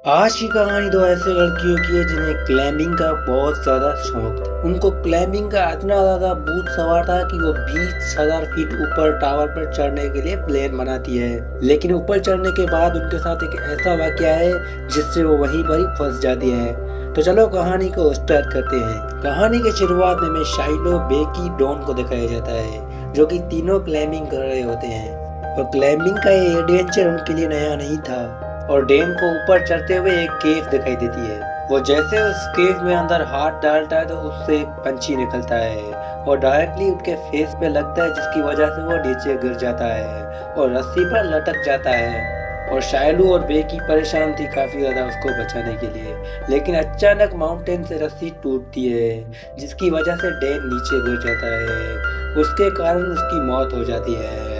आज की कहानी दो ऐसे लड़कियों की है जिन्हें क्लाइंबिंग का बहुत ज़्यादा शौक था। उनको क्लाइंबिंग का इतना ज़्यादा भूत सवार था कि वो 20,000 फीट ऊपर टावर पर चढ़ने के लिए प्लान बनाती है। लेकिन ऊपर चढ़ने के बाद उनके साथ एक ऐसा वाकया है जिससे वो वहीं पर ही फंस जाती है। तो चलो कहानी को स्टार्ट करते हैं। कहानी की शुरुआत में हमें शाइलो, बेकी, डॉन को दिखाया जाता है जो कि तीनों क्लाइंबिंग कर रहे होते हैं। और क्लाइंबिंग का ये एडवेंचर उनके लिए नया नहीं था। और डैन को ऊपर चढ़ते हुए एक केव दिखाई देती है। वो जैसे उस केव में अंदर हाथ डालता है तो उससे एक पंछी निकलता है और डायरेक्टली उसके फेस पे लगता है, जिसकी वजह से वो नीचे गिर जाता है और रस्सी पर लटक जाता है। और शायलू और बेकी परेशान थी काफी ज्यादा उसको बचाने के लिए। लेकिन अचानक माउंटेन से रस्सी टूटती है जिसकी वजह से डैन नीचे गिर जाता है। उसके कारण उसकी मौत हो जाती है।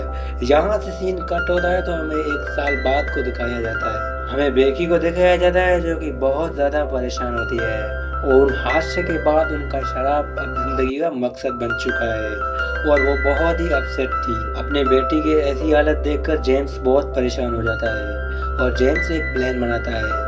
यहाँ से सीन कट होता है तो हमें 1 साल बाद को दिखाया जाता है। हमें बेकी को दिखाया जाता है जो कि बहुत ज़्यादा परेशान होती है और उन हादसे के बाद उनका शराब अब जिंदगी का मकसद बन चुका है और वो बहुत ही अपसेट थी। अपने बेटी की ऐसी हालत देखकर जेम्स बहुत परेशान हो जाता है और जेम्स एक प्लान बनाता है।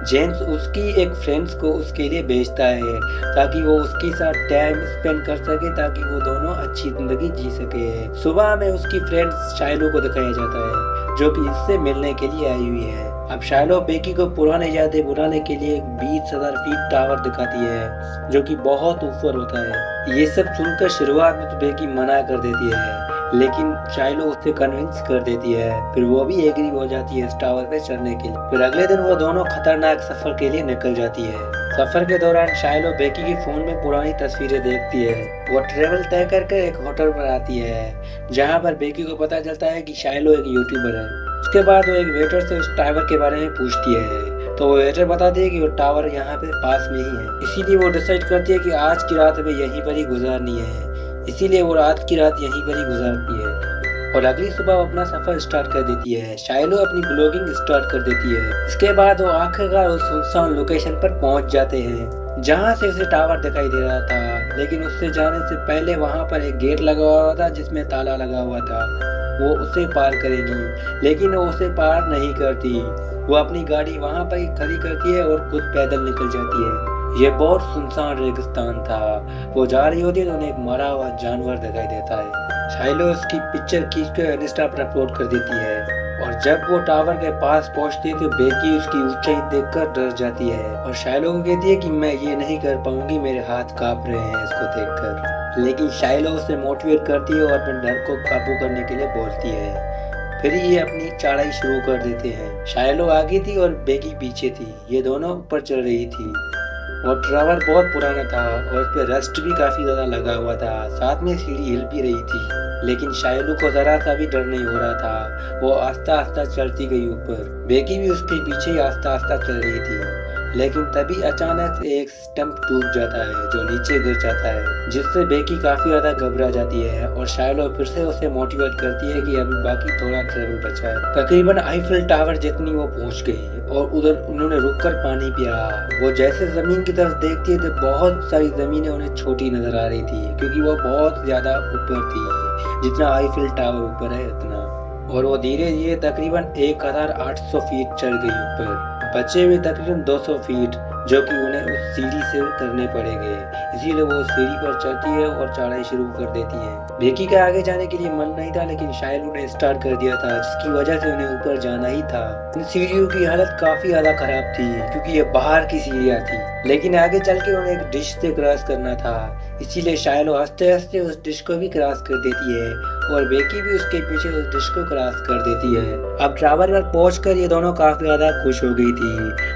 जेम्स उसकी एक फ्रेंड्स को उसके लिए भेजता है ताकि वो उसके साथ टाइम स्पेंड कर सके, ताकि वो दोनों अच्छी जिंदगी जी सके। सुबह में उसकी फ्रेंड्स शाइलो को दिखाया जाता है जो कि इससे मिलने के लिए आई हुई है। अब शाइलो बेकी को पुराने यादें भुलाने के लिए 20,000 फीट टावर दिखाती है जो कि बहुत ऊपर होता है। ये सब सुनकर शुरुआत में तो बेकी मना कर देती है, लेकिन शाइलो उससे कन्विंस कर देती है। फिर वो भी एग्री हो जाती है इस टावर पे चढ़ने के लिए। फिर अगले दिन वो दोनों खतरनाक सफर के लिए निकल जाती है। सफर के दौरान शाइलो बेकी की फोन में पुरानी तस्वीरें देखती है। वो ट्रेवल तय करके एक होटल पर आती है जहाँ पर बेकी को पता चलता है कि शाइलो एक यूट्यूबर है। उसके बाद वो एक वेटर से उस टावर के बारे में पूछती है तो वो वेटर बताती है कि वो टावर यहाँ पे पास में ही है। इसीलिए वो डिसाइड करती है कि आज की रात में यहीं पर ही गुजारनी है। इसीलिए वो रात की रात यहीं पर ही गुजारती है और अगली सुबह वो अपना सफर स्टार्ट कर देती है। शाइलो अपनी ब्लॉगिंग स्टार्ट कर देती है। इसके बाद वो आखिरकार उस सुनसान लोकेशन पर पहुंच जाते हैं जहां से उसे टावर दिखाई दे रहा था। लेकिन उससे जाने से पहले वहां पर एक गेट लगा हुआ था जिसमें ताला लगा हुआ था। वो उसे पार करेगी लेकिन वो उसे पार नहीं करती। वो अपनी गाड़ी वहां पर ही खड़ी करती है और खुद पैदल निकल जाती है। ये बहुत सुनसान रेगिस्तान था। वो जा रही होती है तो उन्हें एक मरा हुआ जानवर दिखाई देता है। शाइलो उसकी पिक्चर खींचकर इंस्टा पर अपलोड कर देती है और जब वो टावर के पास पहुंचती है तो बेकी उसकी ऊंचाई देखकर डर जाती है और शाइलो को कहती है कि मैं ये नहीं कर पाऊंगी, मेरे हाथ कांप रहे हैं इसको देखकर। लेकिन शाइलो उसे मोटिवेट करती है और अपने डर को काबू करने के लिए बोलती है। फिर ये अपनी चढ़ाई शुरू कर देते हैं। शाइलो आगे थी और बेकी पीछे थी। ये दोनों ऊपर चढ़ रही थी और टावर बहुत पुराना था और इस पे रस्ट भी काफी ज्यादा लगा हुआ था। साथ में सीढ़ी हिल भी रही थी। लेकिन शाइलू को जरा सा भी डर नहीं हो रहा था। वो आस्ता आस्ता चढ़ती गई ऊपर। बेकी भी उसके पीछे ही आस्ता आस्ता चल रही थी। लेकिन तभी अचानक से एक स्टंप टूट जाता है जो नीचे गिर जाता है, जिससे बेकी काफी ज्यादा घबरा जाती है और शाइलो फिर से उसे मोटिवेट करती है कि अभी बाकी थोड़ा ट्रेवल बचा है। तकरीबन आईफिल टावर जितनी वो पहुंच गई और उधर उन्होंने रुककर पानी पिया। वो जैसे जमीन की तरफ देखती है तो बहुत सारी जमीनें उन्हें छोटी नजर आ रही थी क्योंकि वो बहुत ज्यादा ऊपर थी। जितना आईफिल टावर ऊपर है उतना। और वो धीरे धीरे तकरीबन 1800 फीट चढ़ गई ऊपर। बचे हुए तकरीबन 200 फीट जो कि उन्हें उस सीढ़ी से करने पड़ेंगे। इसीलिए वो सीढ़ी पर चढ़ती है और चढ़ाई शुरू कर देती है। बेकी का आगे जाने के लिए मन नहीं था लेकिन शाइलू ने स्टार्ट कर दिया था, जिसकी वजह से उन्हें ऊपर जाना ही था। इन सीढ़ियों की हालत काफी ज्यादा खराब थी क्योंकि ये बाहर की सीढ़ियाँ थी। लेकिन आगे चल के उन्हें एक डिश से क्रॉस करना था। इसीलिए शाइलो हंसते हंसते उस डिश को भी क्रॉस कर देती है और बेकी भी उसके पीछे उस डिश को क्रॉस कर देती है। अब टावर पर पहुंचकर ये दोनों काफी ज्यादा खुश हो गई थी।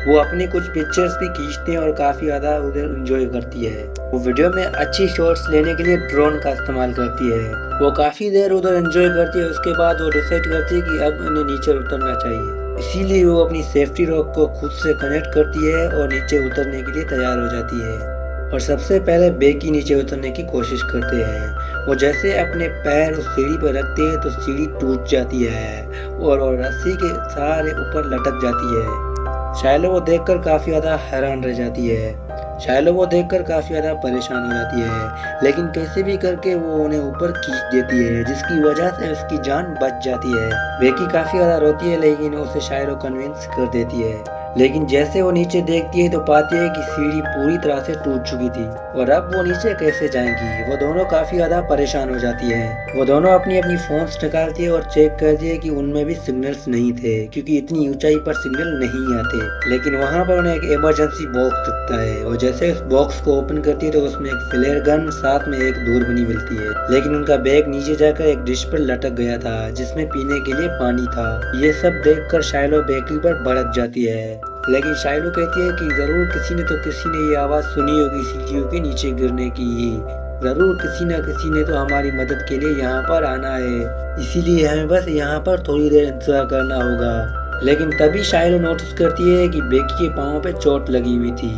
वो अपनी कुछ पिक्चर्स भी खींचते हैं और काफी ज्यादा उधर एंजॉय करती है। वो वीडियो में अच्छी शॉट्स लेने के लिए ड्रोन का इस्तेमाल करती है। वो काफी देर उधर एंजॉय करती है। उसके बाद वो डिसाइड करती है कि अब इन्हें नीचे उतरना चाहिए। इसीलिए वो अपनी सेफ्टी रॉक को खुद से कनेक्ट करती है और नीचे उतरने के लिए तैयार हो जाती है। और सबसे पहले बेकी नीचे उतरने की कोशिश करते हैं। वो जैसे अपने पैर उस सीढ़ी पर रखते हैं तो सीढ़ी टूट जाती है और रस्सी के सहारे ऊपर लटक जाती है। शाइलो वो देखकर काफी ज्यादा हैरान रह जाती है। शाइलो वो देखकर काफी ज्यादा परेशान हो जाती है, लेकिन कैसे भी करके वो उन्हें ऊपर खींच देती है, जिसकी वजह से उसकी जान बच जाती है। बेकी काफी ज्यादा रोती है लेकिन उसे शाइलो कन्विंस कर देती है। लेकिन जैसे वो नीचे देखती है तो पाती है कि सीढ़ी पूरी तरह से टूट चुकी थी और अब वो नीचे कैसे जाएंगी। वो दोनों काफी ज्यादा परेशान हो जाती है। वो दोनों अपनी अपनी फोन्स निकालती है और चेक करती है कि उनमें भी सिग्नल्स नहीं थे, क्योंकि इतनी ऊंचाई पर सिग्नल नहीं आते। लेकिन वहाँ पर उन्हें एक इमरजेंसी बॉक्स दिखता है और जैसे उस बॉक्स को ओपन करती है तो उसमें एक फ्लेयर गन साथ में एक दूरबीनी मिलती है। लेकिन उनका बैग नीचे जाकर एक डिश पर लटक गया था जिसमें पीने के लिए पानी था। ये सब देखकर शाइलो बेकी पर भड़क जाती है, लेकिन शाइलो कहती है कि जरूर किसी ने ये आवाज सुनी होगी सीढ़ियों के नीचे गिरने की। जरूर किसी न किसी ने तो हमारी मदद के लिए यहाँ पर आना है, इसीलिए हमें बस यहाँ पर थोड़ी देर इंतजार करना होगा। लेकिन तभी शाइलो नोटिस करती है कि बेकी के पाँव पे चोट लगी हुई थी,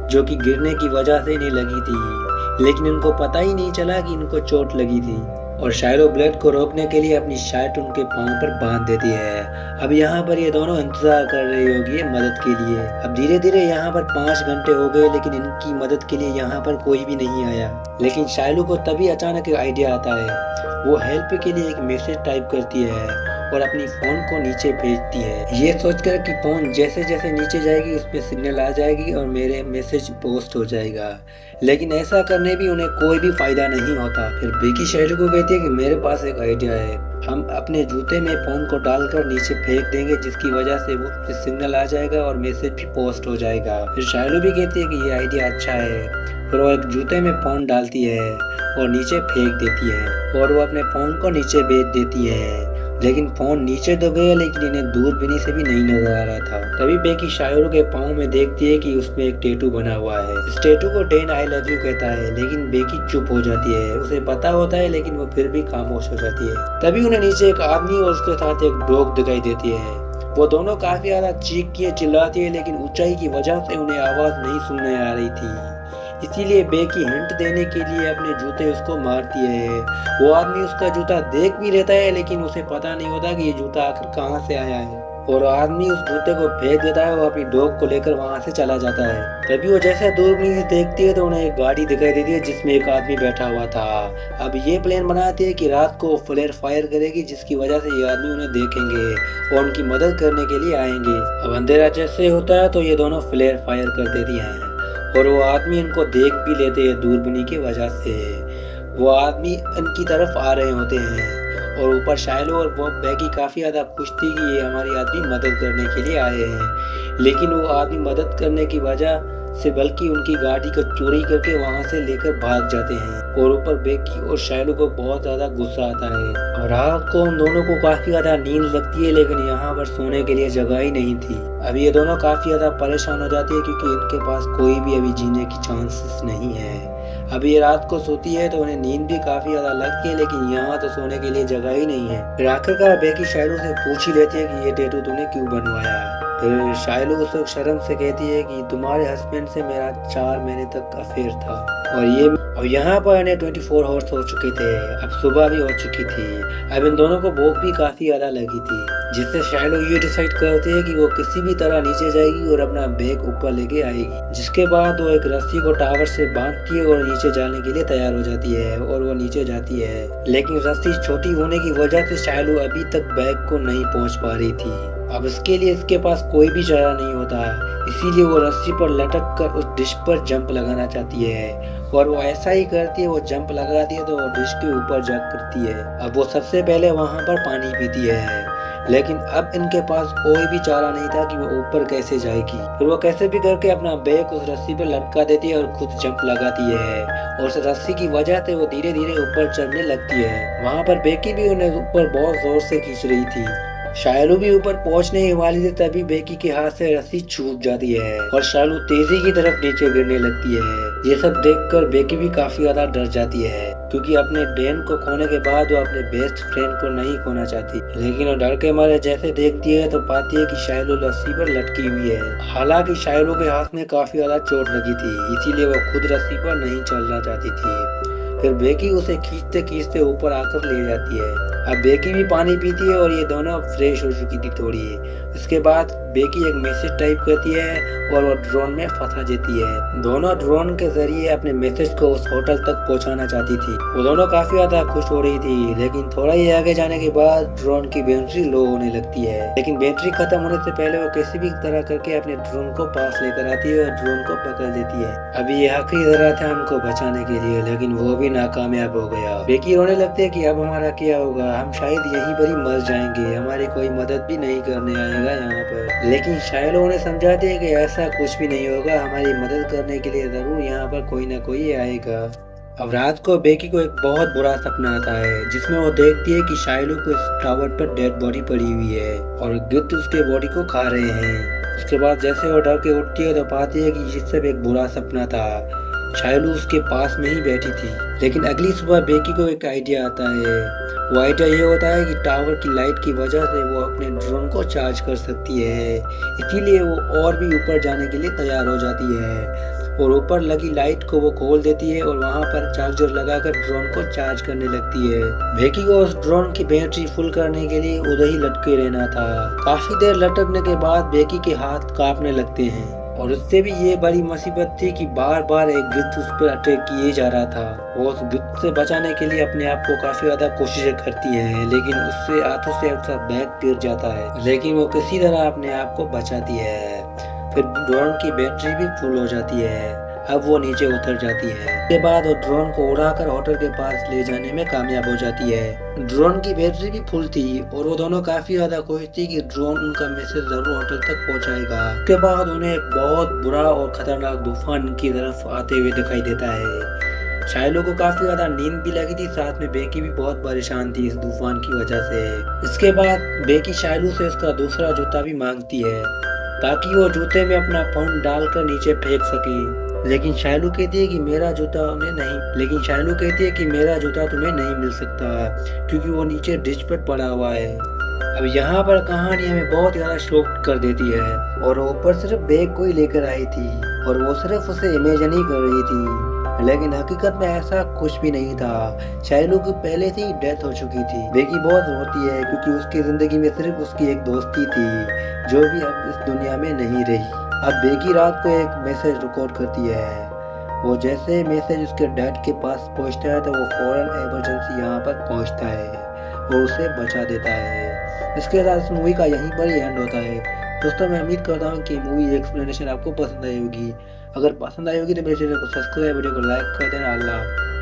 जो कि गिरने की वजह से नहीं लगी थी, लेकिन इनको पता ही नहीं चला कि इनको चोट लगी थी। और शाइलो ब्लड को रोकने के लिए अपनी शर्ट उनके पाँव पर बांध देती है। अब यहाँ पर ये दोनों इंतजार कर रही होगी मदद के लिए। अब धीरे धीरे यहाँ पर 5 घंटे हो गए, लेकिन इनकी मदद के लिए यहाँ पर कोई भी नहीं आया। लेकिन शाइलो को तभी अचानक एक आइडिया आता है। वो हेल्प के लिए एक मैसेज टाइप करती है और अपनी फोन को नीचे भेजती है, ये सोचकर कि फोन जैसे जैसे नीचे जाएगी उसमें सिग्नल आ जाएगी और मेरे मैसेज पोस्ट हो जाएगा। लेकिन ऐसा करने भी उन्हें कोई भी फायदा नहीं होता। फिर बेकी शाइलो को कहती है कि मेरे पास एक आइडिया है, हम अपने जूते में फोन को डालकर नीचे फेंक देंगे, जिसकी वजह से वो सिग्नल आ जाएगा और मैसेज भी पोस्ट हो जाएगा। फिर शाइलो भी कहती है कि ये आइडिया अच्छा है। फिर वो एक जूते में फोन डालती है और नीचे फेंक देती है और वो अपने फोन को नीचे भेज देती है। लेकिन फोन नीचे तो गया, लेकिन इन्हें दूरबीनी से भी नहीं नजर आ रहा था। तभी बेकी शाइलो के पाँव में देखती है कि उसमें एक टैटू बना हुआ है। इस टैटू को डैन आई लव यू कहता है, लेकिन बेकी चुप हो जाती है। उसे पता होता है लेकिन वो फिर भी खामोश हो जाती है। तभी उन्हें नीचे एक आदमी और उसके साथ एक डॉग दिखाई देती है। वो दोनों काफी ज्यादा चीख चिल्लाती है, लेकिन ऊंचाई की वजह से उन्हें आवाज नहीं सुनने आ रही थी। इसीलिए बेकी हिंट देने के लिए अपने जूते उसको मारती है। वो आदमी उसका जूता देख भी लेता है, लेकिन उसे पता नहीं होता कि ये जूता आखिर कहाँ से आया है। और आदमी उस जूते को फेंक देता है और अपनी डॉग को लेकर वहां से चला जाता है। तभी वो जैसे दूरबीन से देखती है तो उन्हें एक गाड़ी दिखाई देती है जिसमें एक आदमी बैठा हुआ था। अब ये प्लान बनाती है कि रात को फ्लेयर फायर करेगी, जिसकी वजह से ये आदमी उन्हें देखेंगे और उनकी मदद करने के लिए आएंगे। अब अंधेरा जैसे होता है तो ये दोनों फ्लेयर फायर कर देती हैं और वो आदमी इनको देख भी लेते हैं दूरबीनी की वजह से। वो आदमी इनकी तरफ आ रहे होते हैं और ऊपर शाइलो और वो बेकी काफी ज्यादा खुश थी कि ये हमारी आदमी मदद करने के लिए आए हैं। लेकिन वो आदमी मदद करने की वजह से बल्कि उनकी गाड़ी को चोरी करके वहां से लेकर भाग जाते हैं। और ऊपर बेकी और शाइलो को बहुत ज्यादा गुस्सा आता है और रात को उन दोनों को काफी ज्यादा नींद लगती है, लेकिन यहाँ पर सोने के लिए जगह ही नहीं थी। अब ये दोनों काफी ज्यादा परेशान हो जाती है क्योंकि इनके पास कोई भी अभी जीने की चांसेस नहीं है। अब ये रात को सोती है तो उन्हें नींद भी काफी ज्यादा लगती है, लेकिन यहाँ तो सोने के लिए जगह ही नहीं है। फिर आखिरकार बेकी शाइलो से पूछ ही लेती है कि ये टैटू तूने क्यों बनवाया। फिर शाइलो उसे शर्म से कहती है कि तुम्हारे हस्बैंड से मेरा 4 महीने तक अफेयर था और यहाँ पर इन्हें 24 आवर्स हो चुके थे। अब सुबह भी हो चुकी थी। अब इन दोनों को भूख भी काफी ज्यादा लगी थी, जिससे शाइलो ये डिसाइड करते हैं कि वो किसी भी तरह नीचे जाएगी और अपना बैग ऊपर लेके आएगी। जिसके बाद वो एक रस्सी को टावर से बांधती है और नीचे जाने के लिए तैयार हो जाती है और वो नीचे जाती है। लेकिन रस्सी छोटी होने की वजह से शाइलो अभी तक बैग को नहीं पहुंच पा रही थी। अब इसके लिए इसके पास कोई भी चारा नहीं होता, इसीलिए वो रस्सी पर लटक कर उस डिश पर जंप लगाना चाहती है और वो ऐसा ही करती है। वो जंप लगाती है तो वो डिश के ऊपर जा करती है। अब वो सबसे पहले वहां पर पानी पीती है, लेकिन अब इनके पास कोई भी चारा नहीं था कि वो ऊपर कैसे जाएगी। फिर वो कैसे भी करके अपना बैग उस रस्सी पर लटका देती है और खुद जंप लगाती है और उस रस्सी की वजह से वो धीरे धीरे ऊपर चढ़ने लगती है। वहां पर बेकी भी उन्हें ऊपर बहुत जोर से खींच रही थी। शाइलो भी ऊपर पहुंचने ही वाली थी, तभी बेकी के हाथ से रस्सी छूट जाती है और शाइलो तेजी की तरफ नीचे गिरने लगती है। ये सब देखकर बेकी भी काफी ज्यादा डर जाती है, क्योंकि अपने डैन को खोने के बाद वो अपने बेस्ट फ्रेंड को नहीं खोना चाहती। लेकिन वो डर के मारे जैसे देखती है तो पाती है कि शाइलो रस्सी पर लटकी हुई है। हालांकि शाइलो के हाथ में काफी ज्यादा चोट लगी थी, इसीलिए वो खुद रस्सी पर नहीं चलना चाहती थी। फिर बेकी उसे खींचते खींचते ऊपर आकर ले जाती है अब बेकी भी पानी पीती है और ये दोनों फ्रेश हो चुकी थी थोड़ी। इसके बाद बेकी एक मैसेज टाइप करती है और वो ड्रोन में फंसा देती है। दोनों ड्रोन के जरिए अपने मैसेज को उस होटल तक पहुंचाना चाहती थी। वो दोनों काफी ज्यादा खुश हो रही थी, लेकिन थोड़ा ही आगे जाने के बाद ड्रोन की बैटरी लो होने लगती है। लेकिन बैटरी खत्म होने से पहले वो किसी भी तरह करके अपने ड्रोन को पास लेकर आती है और ड्रोन को पकड़ लेती है। अभी ये आखिरी जरा था हमको बचाने के लिए, लेकिन वो भी नाकामयाब हो गया। बेकी रोने लगती है कि अब हमारा क्या होगा, हम शायद यहीं पर ही मर जाएंगे, हमारी कोई मदद भी नहीं करने आएगा यहाँ पर। लेकिन शायलो उन्हें समझाते हैं कि ऐसा कुछ भी नहीं होगा, हमारी मदद करने के लिए जरूर यहाँ पर कोई ना कोई आएगा। अब रात को बेकी को एक बहुत बुरा सपना आता है, जिसमें वो देखती है कि शायलो को इस टावर पर डेड बॉडी पड़ी हुई है और गिद्ध उसके बॉडी को खा रहे हैं। उसके बाद जैसे वो डर के उठती है तो पाती है कि ये सब एक बुरा सपना था। शायलू उसके पास में ही बैठी थी। लेकिन अगली सुबह बेकी को एक आइडिया आता है। वो आइडिया ये होता है कि टावर की लाइट की वजह से वो अपने ड्रोन को चार्ज कर सकती है, इसीलिए वो और भी ऊपर जाने के लिए तैयार हो जाती है और ऊपर लगी लाइट को वो खोल देती है और वहाँ पर चार्जर लगाकर ड्रोन को चार्ज करने लगती है। बेकी को उस ड्रोन की बैटरी फुल करने के लिए उधर ही लटके रहना था। काफी देर लटकने के बाद बेकी के हाथ कांपने लगते हैं और उससे भी ये बड़ी मुसीबत थी कि बार बार एक गिद्ध उस पर अटैक किए जा रहा था। वो उस गिद्ध से बचाने के लिए अपने आप को काफी ज्यादा कोशिशें करती है, लेकिन उससे हाथों से उसका बैग गिर जाता है, लेकिन वो किसी तरह अपने आप को बचाती है। फिर ड्रोन की बैटरी भी फुल हो जाती है। अब वो नीचे उतर जाती है। उसके बाद वो ड्रोन को उड़ाकर होटल के पास ले जाने में कामयाब हो जाती है। ड्रोन की बैटरी भी फुल थी और वो दोनों काफी ज्यादा खुश थी कि ड्रोन उनका मैसेज जरूर होटल तक पहुंचाएगा। उसके बाद उन्हें एक बहुत बुरा और खतरनाक तूफान की तरफ आते हुए दिखाई देता है। शायलो को काफी ज्यादा नींद भी लगी थी, साथ में बेकी भी बहुत परेशान थी इस तूफान की वजह से। इसके बाद बेकी शायलू से उसका दूसरा जूता भी मांगती है ताकि वो जूते में अपना फोन डालकर नीचे फेंक सके। लेकिन शायलू कहती है कि मेरा जूता तुम्हें नहीं मिल सकता क्योंकि वो नीचे डिश पर पड़ा हुआ है। अब यहाँ पर कहानी हमें बहुत ज्यादा शॉक कर देती है और ऊपर सिर्फ बैग को ही लेकर आई थी और वो सिर्फ उसे इमेजिन ही कर रही थी, लेकिन हकीकत में ऐसा कुछ भी नहीं था। शायलू की पहले से ही डेथ हो चुकी थी। बेकी बहुत रोती है क्योंकि उसकी जिंदगी में सिर्फ उसकी एक दोस्ती थी जो भी अब इस दुनिया में नहीं रही। अब बेकी रात को एक मैसेज रिकॉर्ड करती है। वो जैसे मैसेज उसके डैड के पास पहुंचता है तो वो फौरन इमरजेंसी यहाँ पर पहुंचता है और उसे बचा देता है। इसके साथ इस मूवी का यहीं पर ही एंड होता है। दोस्तों मैं उम्मीद करता हूँ कि मूवी एक्सप्लेनेशन आपको पसंद आई होगी। अगर पसंद आई होगी तो मेरे चैनल को सब्सक्राइब, वीडियो को लाइक कर देना। अल्लाह।